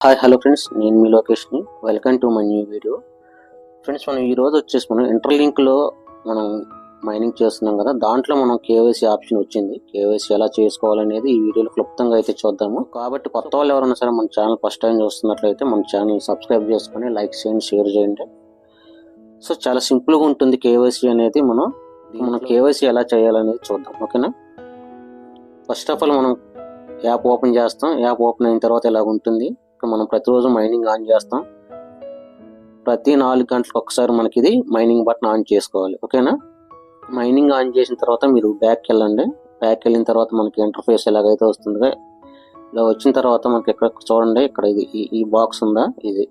Hi hello friends, నేను మీ లోకేష్ని. Welcome to my new video. Friends, మనం ఈరోజు మనం ఇంటర్లింక్లో మనం మైనింగ్ చేస్తున్నాం కదా, దాంట్లో మనం కేవైసీ ఆప్షన్ వచ్చింది. కేవైసీ ఎలా చేసుకోవాలనేది ఈ వీడియోలో క్లుప్తంగా అయితే చూద్దాము. కాబట్టి కొత్త వాళ్ళు ఎవరైనా సరే మన ఛానల్ ఫస్ట్ టైం చూస్తున్నట్లయితే మన ఛానల్ సబ్స్క్రైబ్ చేసుకొని లైక్ చేయండి, షేర్ చేయండి. సో చాలా సింపుల్గా ఉంటుంది కేవైసీ అనేది. మనం కేవైసీ ఎలా చేయాలనేది చూద్దాం, ఓకేనా. ఫస్ట్ ఆఫ్ ఆల్ మనం యాప్ ఓపెన్ చేస్తాం. యాప్ ఓపెన్ అయిన తర్వాత ఇలా ఉంటుంది. మనం ప్రతిరోజు మైనింగ్ ఆన్ చేస్తాం. ప్రతి 4 గంటలకు ఒకసారి మనకి ఇది మైనింగ్ బటన్ ఆన్ చేసుకోవాలి, ఓకేనా. మైనింగ్ ఆన్ చేసిన తర్వాత మీరు బ్యాక్ వెళ్ళండి. బ్యాక్ వెళ్ళిన తర్వాత మనకి ఇంటర్ఫేస్ ఎలాగైతే వస్తుందో ఇలా వచ్చిన తర్వాత మనకి ఇక్కడ చూడండి, ఇక్కడ ఇది ఈ బాక్స్ ఉందా, ఇది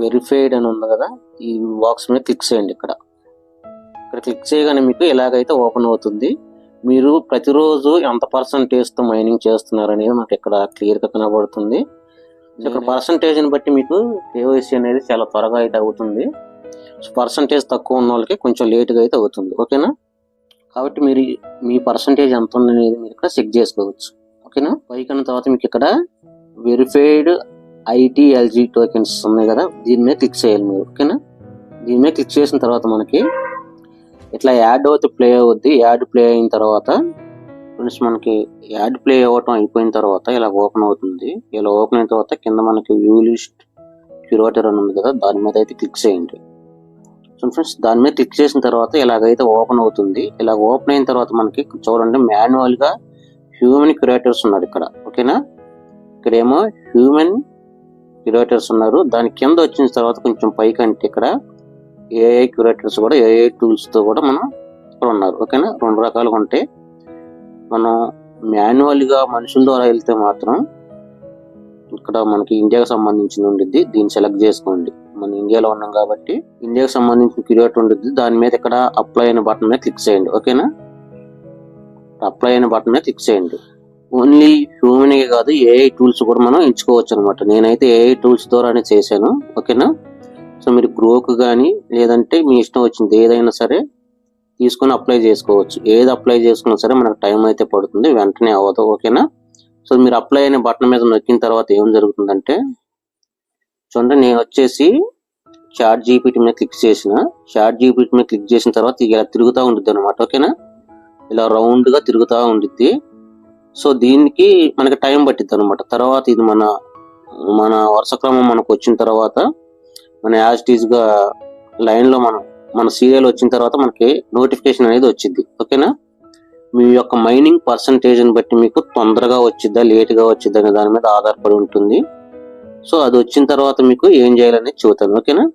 వెరిఫైడ్ అని ఉంది కదా, ఈ బాక్స్ మీద క్లిక్ చేయండి. ఇక్కడ క్లిక్ చేయగానే మీకు ఎలాగైతే ఓపెన్ అవుతుంది. మీరు ప్రతిరోజు ఎంత పర్సంటేజ్తో మైనింగ్ చేస్తున్నారు అనేది మనకి ఇక్కడ క్లియర్గా కనబడుతుంది. ఇక్కడ పర్సంటేజ్ని బట్టి మీకు కేవైసీ అనేది చాలా త్వరగా అయితే అవుతుంది. పర్సంటేజ్ తక్కువ ఉన్న వాళ్ళకి కొంచెం లేట్గా అయితే అవుతుంది, ఓకేనా. కాబట్టి మీరు మీ పర్సంటేజ్ ఎంత ఉందనేది మీరు ఇక్కడ చెక్ చేసుకోవచ్చు, ఓకేనా. పైకన్న తర్వాత మీకు ఇక్కడ వెరిఫైడ్ ITLG టోకెన్స్ ఉన్నాయి కదా, దీని మీద క్లిక్ చేయాలి మీరు, ఓకేనా. దీని మీద క్లిక్ చేసిన తర్వాత మనకి ఇట్లా యాడ్ అవుతే ప్లే అవుద్ది. యాడ్ ప్లే అయిన తర్వాత ఫ్రెండ్స్ మనకి యాడ్ ప్లే అవ్వటం అయిపోయిన తర్వాత ఇలా ఓపెన్ అవుతుంది. ఇలా ఓపెన్ అయిన తర్వాత కింద మనకి వ్యూ లిస్ట్ క్యూరేటర్ అని ఉంది కదా, దాని మీద అయితే క్లిక్ చేయండి. సో ఫ్రెండ్స్, దాని మీద క్లిక్ చేసిన తర్వాత ఇలాగైతే ఓపెన్ అవుతుంది. ఇలా ఓపెన్ అయిన తర్వాత మనకి చూడండి, మాన్యువల్ గా హ్యూమన్ క్యూరేటర్స్ ఉన్నారు ఇక్కడ, ఓకేనా. ఇక్కడేమో హ్యూమన్ క్యూరేటర్స్ ఉన్నారు. దాని కింద వచ్చిన తర్వాత కొంచెం పైకి అంటే ఇక్కడ AI క్యూరేటర్స్ కూడా, AI టూల్స్ తో కూడా మనం ఇక్కడ ఉన్నారు, ఓకేనా. 2 రకాలుగా ఉంటాయి. మనం మాన్యువల్ గా మనుషుల ద్వారా వెళ్తే మాత్రం ఇక్కడ మనకి ఇండియాకి సంబంధించింది ఉండిద్ది, దీన్ని సెలెక్ట్ చేసుకోండి. మనం ఇండియాలో ఉన్నాం కాబట్టి ఇండియాకి సంబంధించిన క్యూరేటర్ ఉండిద్ది. దాని మీద ఇక్కడ అప్లై అయిన బటన్ మీద క్లిక్ చేయండి, ఓకేనా. అప్లై అయిన బటన్ మీద క్లిక్ చేయండి. ఓన్లీ హ్యూమన్ కాదు, AI టూల్స్ కూడా మనం ఎంచుకోవచ్చు అనమాట. నేనైతే AI టూల్స్ ద్వారానే చేశాను, ఓకేనా. సో మీరు గ్రోక్ కానీ లేదంటే మీ ఇష్టం వచ్చింది ఏదైనా సరే తీసుకొని అప్లై చేసుకోవచ్చు. ఏది అప్లై చేసుకున్నా సరే మనకు టైం అయితే పడుతుంది, వెంటనే అవ్వదు, ఓకేనా. సో మీరు అప్లై అయిన బటన్ మీద నొక్కిన తర్వాత ఏం జరుగుతుందంటే చూడండి, నేను వచ్చేసి చాట్ జీపీటీ మీద క్లిక్ చేసిన. చాట్ జీపీటీ మీద క్లిక్ చేసిన తర్వాత ఇలా తిరుగుతూ ఉంటుంది అనమాట, ఓకేనా. ఇలా రౌండ్ గా తిరుగుతూ ఉంటుంది. సో దీనికి మనకి టైం పట్టిద్ది అనమాట. తర్వాత ఇది మన వరుస క్రమం మనకు వచ్చిన తర్వాత మన యాజ్ టీజ్ గా లైన్ లో మన సీరియల్ వచ్చిన తర్వాత మనకి నోటిఫికేషన్ అనేది వచ్చింది, ఓకేనా. మీ యొక్క మైనింగ్ పర్సంటేజ్ ని బట్టి మీకు తొందరగా వచ్చిద్దా లేట్ గా వచ్చిద్దా అనే దాని మీద ఆధారపడి ఉంటుంది. సో అది వచ్చిన తర్వాత మీకు ఏం చేయాలనేది చూద్దాం, ఓకేనా.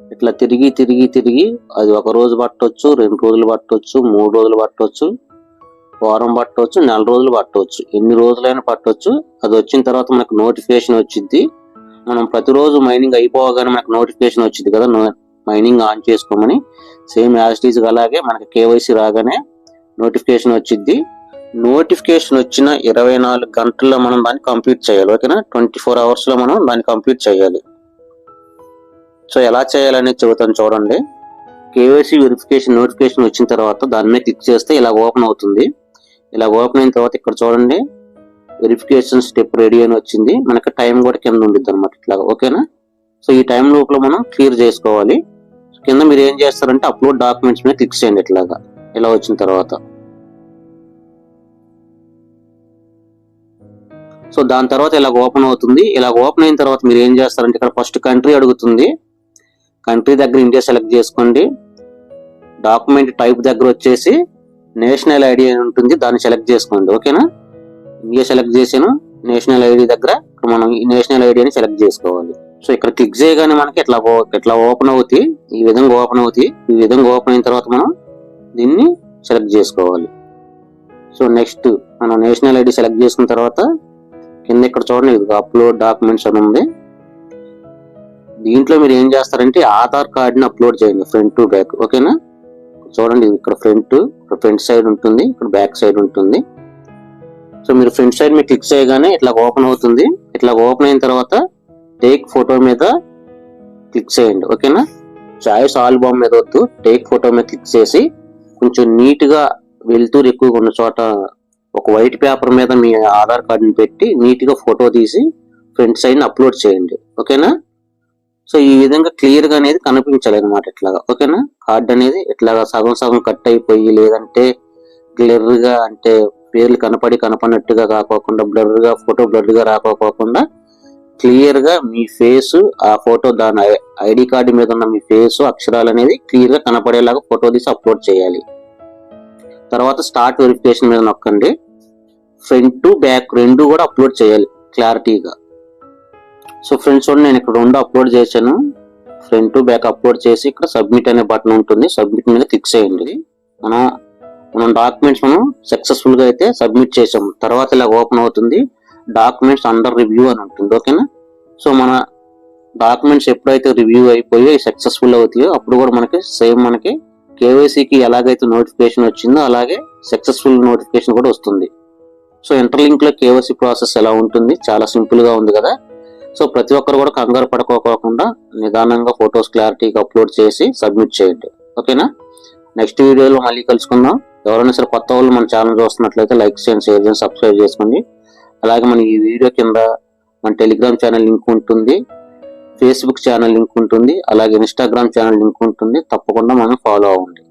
ఇట్లా తిరిగి తిరిగి తిరిగి అది 1 రోజు పట్టవచ్చు, 2 రోజులు పట్టవచ్చు, 3 రోజులు పట్టవచ్చు, వారం పట్టవచ్చు, 4 రోజులు పట్టవచ్చు, ఎన్ని రోజులైనా పట్టవచ్చు. అది వచ్చిన తర్వాత మనకు నోటిఫికేషన్ వచ్చింది. మనం ప్రతిరోజు మైనింగ్ అయిపోగానే మనకు నోటిఫికేషన్ వచ్చింది కదా, మైనింగ్ ఆన్ చేసుకోమని. సేమ్ యాజ్ ఇట్ ఈజ్ అలాగే మనకి కేవైసీ రాగానే నోటిఫికేషన్ వచ్చింది. నోటిఫికేషన్ వచ్చిన 24 గంటల్లో మనం దాన్ని కంప్లీట్ చేయాలి, ఓకేనా. 24 hours లో మనం దాన్ని కంప్లీట్ చేయాలి. సో ఎలా చేయాలనేది చెబుతాను చూడండి. కేవైసీ వెరిఫికేషన్ నోటిఫికేషన్ వచ్చిన తర్వాత దాని మీద క్లిక్ చేస్తే ఇలా ఓపెన్ అవుతుంది. ఇలా ఓపెన్ అయిన తర్వాత ఇక్కడ చూడండి, వెరిఫికేషన్ స్టెప్ రెడీ అని వచ్చింది. మనకి టైం కూడా కింద ఉండిద్ది అనమాట, ఇట్లా, ఓకేనా. సో ఈ టైం లోపల మనం క్లియర్ చేసుకోవాలి. కింద మీరు ఏం చేస్తారంటే అప్లోడ్ డాక్యుమెంట్స్ మీద క్లిక్ చేయండి. ఇట్లాగా ఇలా వచ్చిన తర్వాత సో దాని తర్వాత ఇలా ఓపెన్ అవుతుంది. ఇలా ఓపెన్ అయిన తర్వాత మీరు ఏం చేస్తారంటే ఇక్కడ ఫస్ట్ కంట్రీ అడుగుతుంది. కంట్రీ దగ్గర ఇండియా సెలెక్ట్ చేసుకోండి. డాక్యుమెంట్ టైప్ దగ్గర వచ్చేసి నేషనల్ ఐడి అని ఉంటుంది, దాన్ని సెలెక్ట్ చేసుకోండి, ఓకేనా. ఇండియా సెలెక్ట్ చేసాను. నేషనల్ ఐడి దగ్గర మనం ఈ నేషనల్ ఐడి అని సెలెక్ట్ చేసుకోవాలి. సో ఇక్కడ క్లిక్ చేయగానే మనకి ఇట్లా ఓపెన్ అవుతాయి. ఈ విధంగా ఓపెన్ అవుతాయి. ఈ విధంగా ఓపెన్ అయిన తర్వాత మనం దీన్ని సెలెక్ట్ చేసుకోవాలి. సో నెక్స్ట్ మనం నేషనల్ ఐడి సెలెక్ట్ చేసుకున్న తర్వాత కింద ఇక్కడ చూడండి, అప్లోడ్ డాక్యుమెంట్స్ అని ఉంది. దీంట్లో మీరు ఏం చేస్తారంటే ఆధార్ కార్డుని అప్లోడ్ చేయండి, ఫ్రంట్ టు బ్యాక్, ఓకేనా. చూడండి, ఇక్కడ ఫ్రంట్ సైడ్ ఉంటుంది, ఇక్కడ బ్యాక్ సైడ్ ఉంటుంది. సో మీరు ఫ్రంట్ సైడ్ మీద క్లిక్ చేయగానే ఇట్లా ఓపెన్ అవుతుంది. ఇట్లా ఓపెన్ అయిన తర్వాత టేక్ ఫోటో మీద క్లిక్ చేయండి, ఓకేనా. చాయిస్ ఆల్బమ్ మీద వద్దు, టేక్ ఫోటో మీద క్లిక్ చేసి కొంచెం నీట్ గా వెళ్తూరు ఎక్కువగా ఉన్న చోట ఒక వైట్ పేపర్ మీద మీ ఆధార్ కార్డుని పెట్టి నీట్గా ఫోటో తీసి ఫ్రంట్ సైడ్ అప్లోడ్ చేయండి. ఓకేనా? సో ఈ విధంగా క్లియర్ గా అనేది కనిపించాలి అనమాట. ఇట్లాగా ఓకేనా? కార్డ్ అనేది ఇట్లాగా సగం సగం కట్ అయిపోయి లేదంటే క్లియర్ గా అంటే పేర్లు కనపడినట్టుగా కాకోకుండా బ్లర్ గా ఫోటో బ్లర్ గా రాకోకుండా క్లియర్ గా మీ ఫేస్ ఆ ఫోటో దాని ఐడి కార్డు మీద ఉన్న మీ ఫేస్ అక్షరాలు అనేది క్లియర్ గా కనపడేలాగా ఫోటో తీసి అప్లోడ్ చేయాలి. తర్వాత స్టార్ట్ వెరిఫికేషన్ మీద నొక్కండి. ఫ్రంట్ టు బ్యాక్ రెండు కూడా అప్లోడ్ చేయాలి క్లారిటీగా. సో ఫ్రెండ్స్ చూడండి, నేను ఇక్కడ రెండు అప్లోడ్ చేశాను. ఫ్రంట్ టు బ్యాక్ అప్లోడ్ చేసి ఇక్కడ సబ్మిట్ అనే బటన్ ఉంటుంది, సబ్మిట్ మీద క్లిక్ చేయండి. మనం డాక్యుమెంట్స్ మనం సక్సెస్ఫుల్ గా అయితే సబ్మిట్ చేసాము. తర్వాత ఇలా ఓపెన్ అవుతుంది, డాక్యుమెంట్స్ అండర్ రివ్యూ అని ఉంటుంది. ఓకేనా? సో మన డాక్యుమెంట్స్ ఎప్పుడైతే రివ్యూ అయిపోయో సక్సెస్ఫుల్ అవుతాయో అప్పుడు కూడా మనకి కేవైసీకి ఎలాగైతే నోటిఫికేషన్ వచ్చిందో అలాగే సక్సెస్ఫుల్ నోటిఫికేషన్ కూడా వస్తుంది. సో ఇంటర్లింక్ లో కేవైసీ ప్రాసెస్ ఎలా ఉంటుంది, చాలా సింపుల్ గా ఉంది కదా. సో ప్రతి ఒక్కరు కూడా కంగారు పడుకోకుండా నిదానంగా ఫొటోస్ క్లారిటీగా అప్లోడ్ చేసి సబ్మిట్ చేయండి. ఓకేనా? నెక్స్ట్ వీడియోలో మళ్ళీ కలుసుకుందాం. ఎవరైనా సరే కొత్త వాళ్ళు మన ఛానల్ చూస్తున్నట్లయితే లైక్ చేయండి, షేర్ చేయండి, సబ్స్క్రైబ్ చేసుకోండి. అలాగే మన ఈ వీడియో కింద మన టెలిగ్రామ్ ఛానల్ లింక్ ఉంటుంది, ఫేస్బుక్ ఛానల్ లింక్ ఉంటుంది, అలాగే ఇన్స్టాగ్రామ్ ఛానల్ లింక్ ఉంటుంది. తప్పకుండా మనం ఫాలో అవ్వండి.